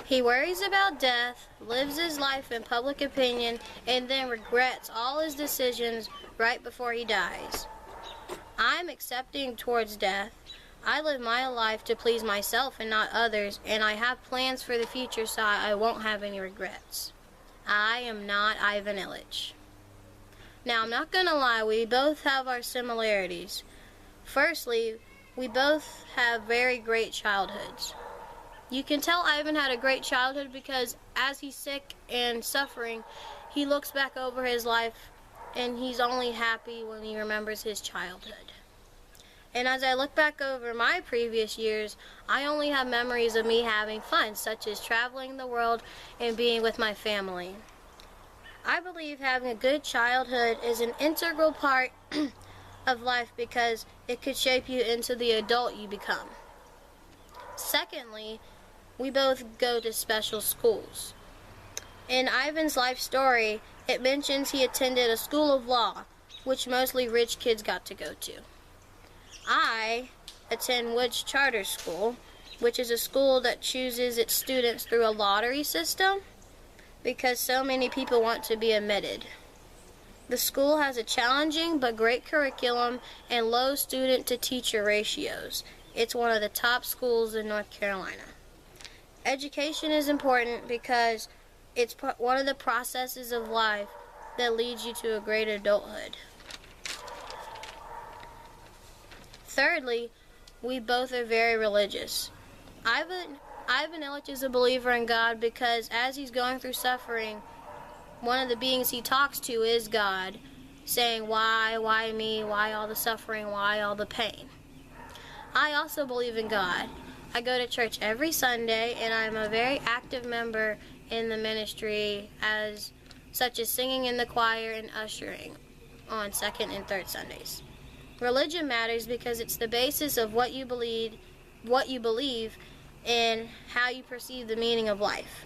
He worries about death, lives his life in public opinion, and then regrets all his decisions right before he dies. I'm accepting towards death. I live my life to please myself and not others, and I have plans for the future so I won't have any regrets. I am not Ivan Illich. Now, I'm not going to lie, we both have our similarities. Firstly, we both have very great childhoods. You can tell Ivan had a great childhood because as he's sick and suffering, he looks back over his life and he's only happy when he remembers his childhood. And as I look back over my previous years, I only have memories of me having fun, such as traveling the world and being with my family. I believe having a good childhood is an integral part of life because it could shape you into the adult you become. Secondly, we both go to special schools. In Ivan's life story, it mentions he attended a school of law, which mostly rich kids got to go to. I attend Woods Charter School, which is a school that chooses its students through a lottery system because so many people want to be admitted. The school has a challenging but great curriculum and low student-to-teacher ratios. It's one of the top schools in North Carolina. Education is important because it's one of the processes of life that leads you to a great adulthood. Thirdly, we both are very religious. Ivan Illich is a believer in God because as he's going through suffering, one of the beings he talks to is God, saying, why me, why all the suffering, why all the pain? I also believe in God. I go to church every Sunday, and I'm a very active member in the ministry, such as singing in the choir and ushering on second and third Sundays. Religion matters because it's the basis of what you believe, and how you perceive the meaning of life.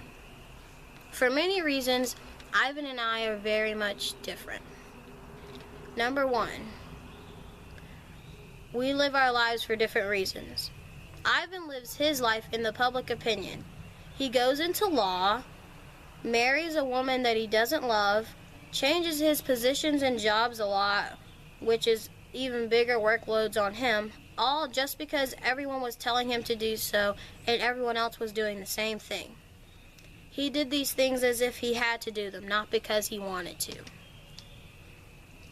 For many reasons, Ivan and I are very much different. Number one, we live our lives for different reasons. Ivan lives his life in the public opinion. He goes into law, marries a woman that he doesn't love, changes his positions and jobs a lot, which is even bigger workloads on him, all just because everyone was telling him to do so and everyone else was doing the same thing. He did these things as if he had to do them, not because he wanted to.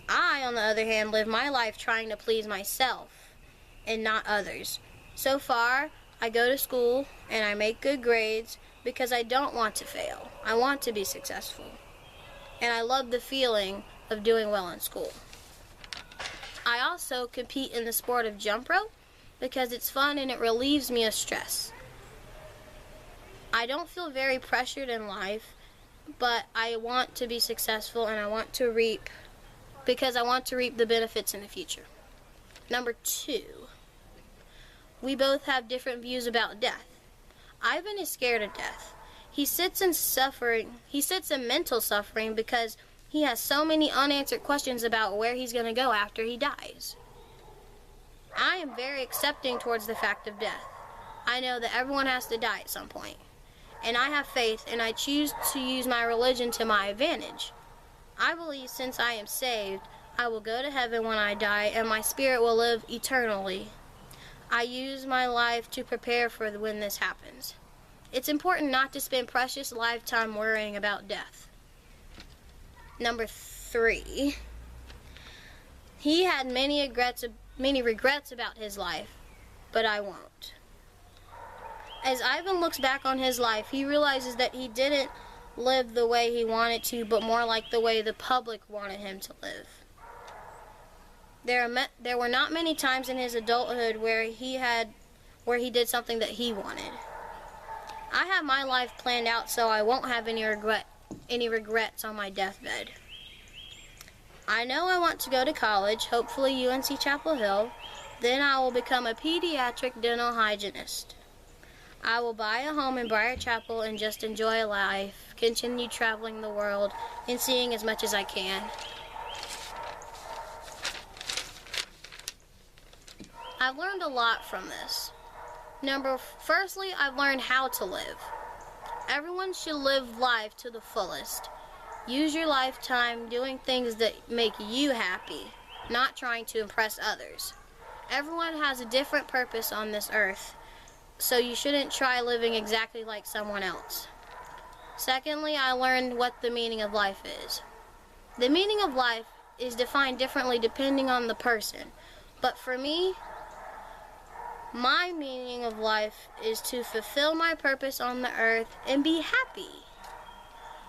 I, on the other hand, live my life trying to please myself and not others. So far, I go to school and I make good grades because I don't want to fail. I want to be successful. And I love the feeling of doing well in school. I also compete in the sport of jump rope because it's fun and it relieves me of stress. I don't feel very pressured in life, but I want to be successful and I want to reap the benefits in the future. Number two, we both have different views about death. Ivan is scared of death. He sits in mental suffering because he has so many unanswered questions about where he's going to go after he dies. I am very accepting towards the fact of death. I know that everyone has to die at some point. And I have faith, and I choose to use my religion to my advantage. I believe since I am saved, I will go to heaven when I die, and my spirit will live eternally. I use my life to prepare for when this happens. It's important not to spend precious lifetime worrying about death. Number three, he had many regrets about his life, but I won't. As Ivan looks back on his life, he realizes that he didn't live the way he wanted to, but more like the way the public wanted him to live. There were not many times in his adulthood where he did something that he wanted. I have my life planned out so I won't have any regrets on my deathbed. I know I want to go to college, hopefully UNC Chapel Hill. Then I will become a pediatric dental hygienist. I will buy a home in Briar Chapel and just enjoy life, continue traveling the world, and seeing as much as I can. I've learned a lot from this. Firstly, I've learned how to live. Everyone should live life to the fullest. Use your lifetime doing things that make you happy, not trying to impress others. Everyone has a different purpose on this earth, so you shouldn't try living exactly like someone else. Secondly, I learned what the meaning of life is. The meaning of life is defined differently depending on the person, but for me, my meaning of life is to fulfill my purpose on the earth and be happy.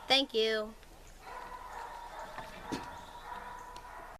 Thank you.